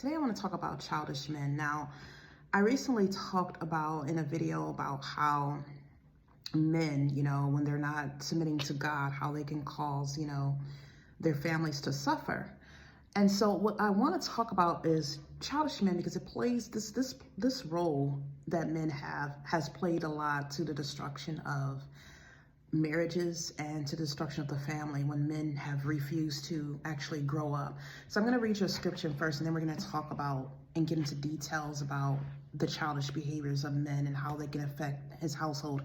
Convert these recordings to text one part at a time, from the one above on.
Today I want to talk about childish men. Now, I recently talked about in a video about how men, when they're not submitting to God, how they can cause, their families to suffer. And so what I want to talk about is childish men, because it plays this role that men has played a lot to the destruction of marriages and to the destruction of the family when men have refused to actually grow up. So I'm going to read you a scripture first, and then we're going to talk about and get into details about the childish behaviors of men and how they can affect his household.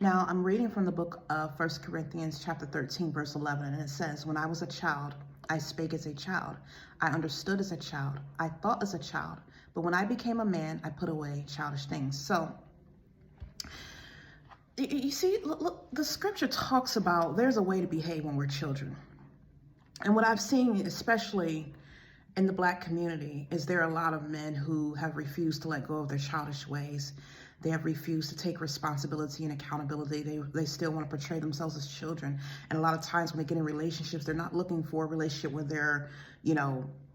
Now, I'm reading from the book of 1 Corinthians chapter 13, verse 11, and it says, "When I was a child, I spake as a child. I understood as a child. I thought as a child. But when I became a man, I put away childish things." So, you see, look, the scripture talks about there's a way to behave when we're children. And what I've seen, especially in the Black community, is there are a lot of men who have refused to let go of their childish ways. They have refused to take responsibility and accountability. They still want to portray themselves as children. And a lot of times when they get in relationships, they're not looking for a relationship where they're,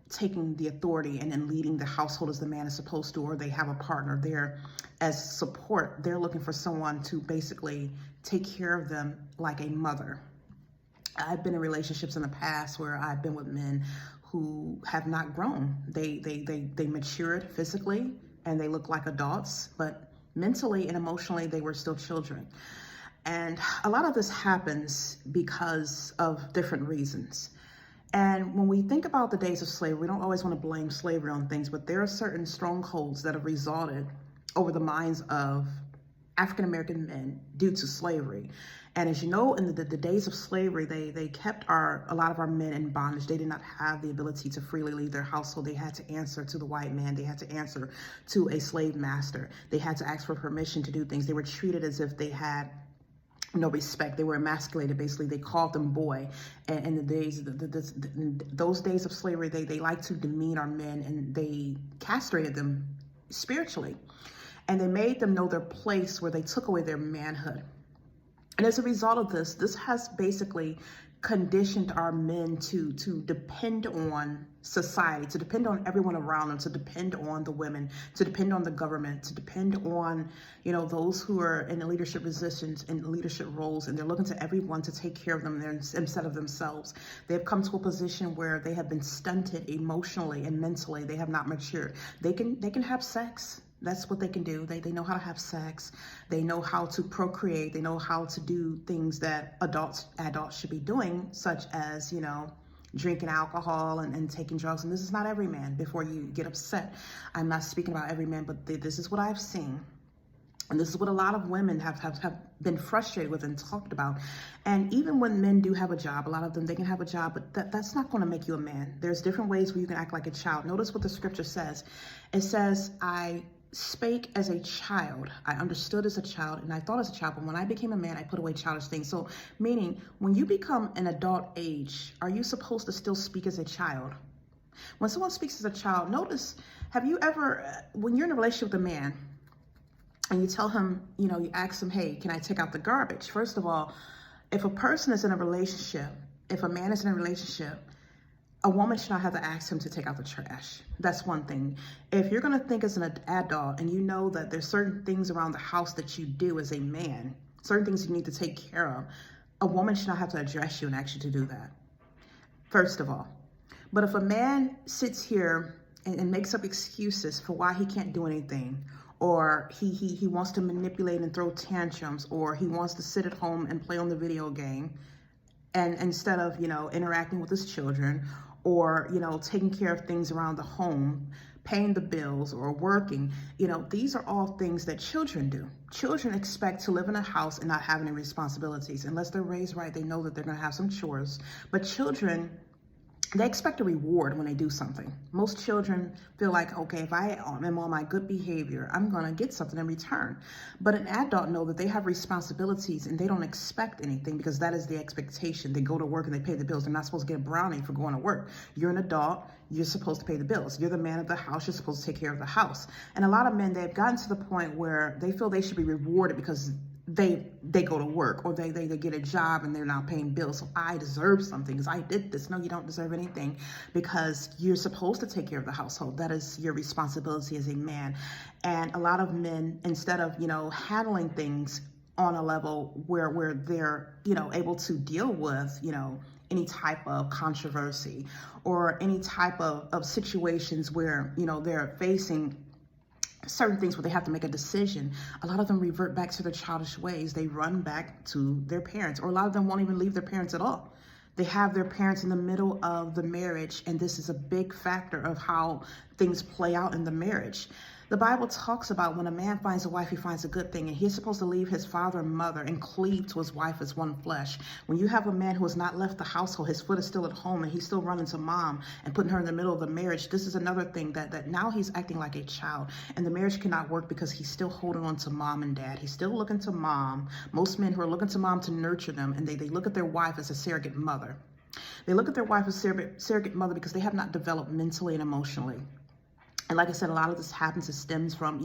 taking the authority and then leading the household as the man is supposed to, or they have a partner there as support. They're looking for someone to basically take care of them like a mother. I've been in relationships in the past where I've been with men who have not grown. They matured physically and they look like adults, but mentally and emotionally they were still children. And a lot of this happens because of different reasons. And when we think about the days of slavery, we don't always want to blame slavery on things, but there are certain strongholds that have resulted over the minds of African-American men due to slavery. And as you know, in the days of slavery, they kept a lot of our men in bondage. They did not have the ability to freely leave their household. They had to answer to the white man. They had to answer to a slave master. They had to ask for permission to do things. They were treated as if they had no respect. They were emasculated. Basically, they called them boy. And in the days, those days of slavery, they liked to demean our men, and they castrated them spiritually. And they made them know their place, where they took away their manhood. And as a result of this has basically conditioned our men to depend on society, to depend on everyone around them, to depend on the women, to depend on the government, to depend on, those who are in leadership positions and leadership roles, and they're looking to everyone to take care of them instead of themselves. They've come to a position where they have been stunted emotionally and mentally. They have not matured. They can have sex. That's what they can do. They know how to have sex. They know how to procreate. They know how to do things that adults should be doing, such as, drinking alcohol and taking drugs. And this is not every man, before you get upset. I'm not speaking about every man, but this is what I've seen. And this is what a lot of women have been frustrated with and talked about. And even when men do have a job, a lot of them, they can have a job, but that's not going to make you a man. There's different ways where you can act like a child. Notice what the scripture says. It says, "I spake as a child, I understood as a child, and I thought as a child, but when I became a man, I put away childish things." So meaning, when you become an adult age, are you supposed to still speak as a child? When someone speaks as a child, notice, have you ever, when you're in a relationship with a man, and you tell him, you ask him, "Hey, can I take out the garbage?" First of all, if a person is in a relationship, if a man is in a relationship, a woman should not have to ask him to take out the trash. That's one thing. If you're going to think as an adult and you know that there's certain things around the house that you do as a man, certain things you need to take care of, a woman should not have to address you and ask you to do that, first of all. But if a man sits here and makes up excuses for why he can't do anything, or he wants to manipulate and throw tantrums, or he wants to sit at home and play on the video game, and instead of, interacting with his children, or, taking care of things around the home, paying the bills or working, these are all things that children do. Children expect to live in a house and not have any responsibilities. Unless they're raised right, they know that they're going to have some chores. But children, they expect a reward when they do something. Most children feel like, okay, if I am on my good behavior, I'm going to get something in return. But an adult know that they have responsibilities and they don't expect anything, because that is the expectation. They go to work and they pay the bills. They're not supposed to get a brownie for going to work. You're an adult. You're supposed to pay the bills. You're the man of the house. You're supposed to take care of the house. And a lot of men, they've gotten to the point where they feel they should be rewarded because they go to work, or they get a job and they're not paying bills. So I deserve something because I did this. No, you don't deserve anything, because you're supposed to take care of the household. That is your responsibility as a man. And a lot of men, instead of, handling things on a level where they're, able to deal with, any type of controversy or any type of situations where, they're facing certain things where they have to make a decision, a lot of them revert back to their childish ways. They run back to their parents, or a lot of them won't even leave their parents at all. They have their parents in the middle of the marriage, and this is a big factor of how things play out in the marriage. The Bible talks about when a man finds a wife, he finds a good thing, and he's supposed to leave his father and mother and cleave to his wife as one flesh. When you have a man who has not left the household, his foot is still at home, and he's still running to mom and putting her in the middle of the marriage, this is another thing that now he's acting like a child, and the marriage cannot work because he's still holding on to mom and dad. He's still looking to mom. Most men who are looking to mom to nurture them, and they look at their wife as a surrogate mother. They look at their wife as surrogate mother because they have not developed mentally and emotionally. And like I said, a lot of this happens, it stems from,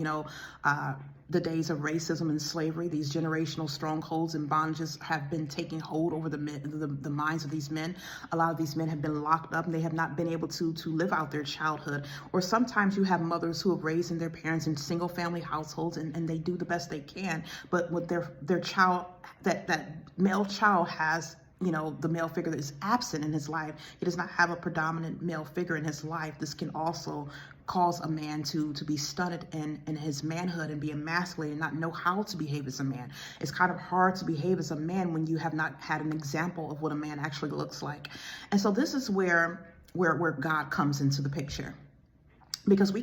the days of racism and slavery. These generational strongholds and bondages have been taking hold over the minds of these men. A lot of these men have been locked up, and they have not been able to live out their childhood. Or sometimes you have mothers who have raised their parents in single family households, and they do the best they can. But with their child, that male child has, the male figure that is absent in his life. He does not have a predominant male figure in his life. This can also cause a man to be stunted in his manhood and be emasculated and not know how to behave as a man. It's kind of hard to behave as a man when you have not had an example of what a man actually looks like. And so this is where God comes into the picture. Because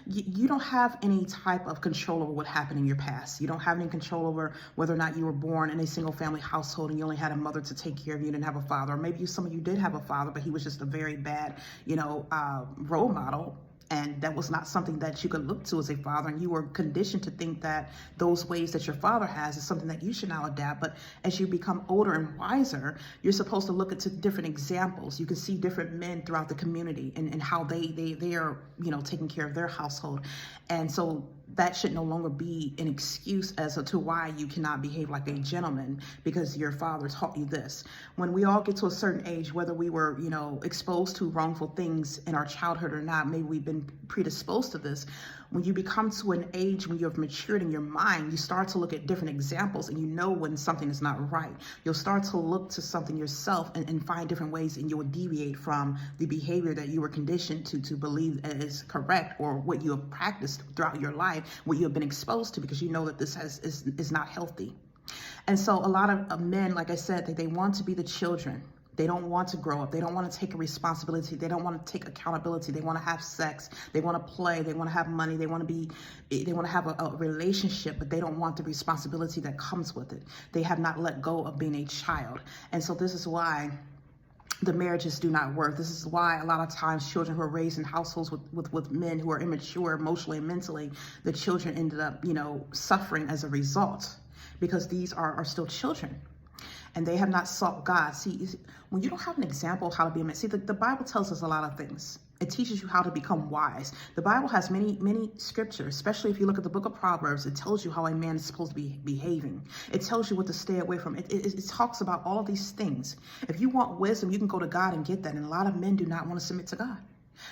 you don't have any type of control over what happened in your past. You don't have any control over whether or not you were born in a single family household and you only had a mother to take care of you, didn't have a father. Or maybe some of you did have a father, but he was just a very bad, role model. And that was not something that you could look to as a father. And you were conditioned to think that those ways that your father has is something that you should now adapt. But as you become older and wiser, you're supposed to look into different examples. You can see different men throughout the community and how they are, taking care of their household. And so that should no longer be an excuse as to why you cannot behave like a gentleman because your father taught you this. When we all get to a certain age, whether we were, exposed to wrongful things in our childhood or not, maybe we've been predisposed to this. When you become to an age when you have matured in your mind, you start to look at different examples and you know when something is not right. You'll start to look to something yourself and find different ways, and you will deviate from the behavior that you were conditioned to believe is correct, or what you have practiced throughout your life, what you have been exposed to, because you know that this is not healthy. And so a lot of men, like I said, they want to be the children. They don't want to grow up. They don't want to take a responsibility. They don't want to take accountability. They want to have sex. They want to play. They want to have money. They want to have a relationship, but they don't want the responsibility that comes with it. They have not let go of being a child. And so this is why the marriages do not work. This is why a lot of times children who are raised in households with men who are immature emotionally and mentally, the children ended up, suffering as a result, because these are still children. And they have not sought God. See, when you don't have an example of how to be a man, the Bible tells us a lot of things. It teaches you how to become wise. The Bible has many, many scriptures, especially if you look at the book of Proverbs. It tells you how a man is supposed to be behaving. It tells you what to stay away from. It talks about all of these things. If you want wisdom, you can go to God and get that. And a lot of men do not want to submit to God.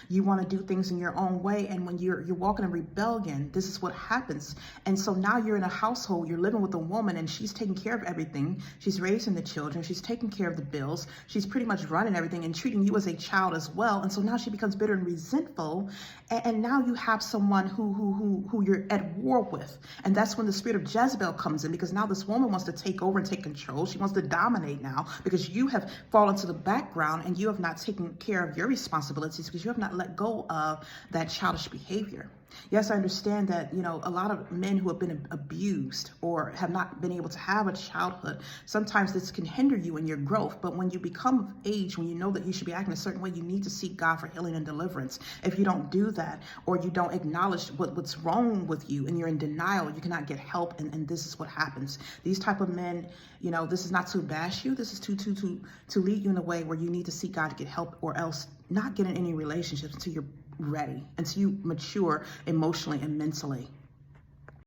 You want to do things in your own way, and when you're walking in rebellion, this is what happens. And so now you're in a household, you're living with a woman, and she's taking care of everything. She's raising the children, she's taking care of the bills, she's pretty much running everything and treating you as a child as well. And so now she becomes bitter and resentful, and now you have someone who you're at war with. And that's when the spirit of Jezebel comes in, because now this woman wants to take over and take control. She wants to dominate now because you have fallen to the background and you have not taken care of your responsibilities, because you have not let go of that childish behavior. Yes, I understand that, a lot of men who have been abused or have not been able to have a childhood, sometimes this can hinder you in your growth. But when you become of age, when you know that you should be acting a certain way, you need to seek God for healing and deliverance. If you don't do that, or you don't acknowledge what's wrong with you and you're in denial, you cannot get help. And this is what happens. These type of men, this is not to bash you. This is to lead you in a way where you need to seek God to get help, or else not get in any relationships until you're ready, until you mature emotionally and mentally.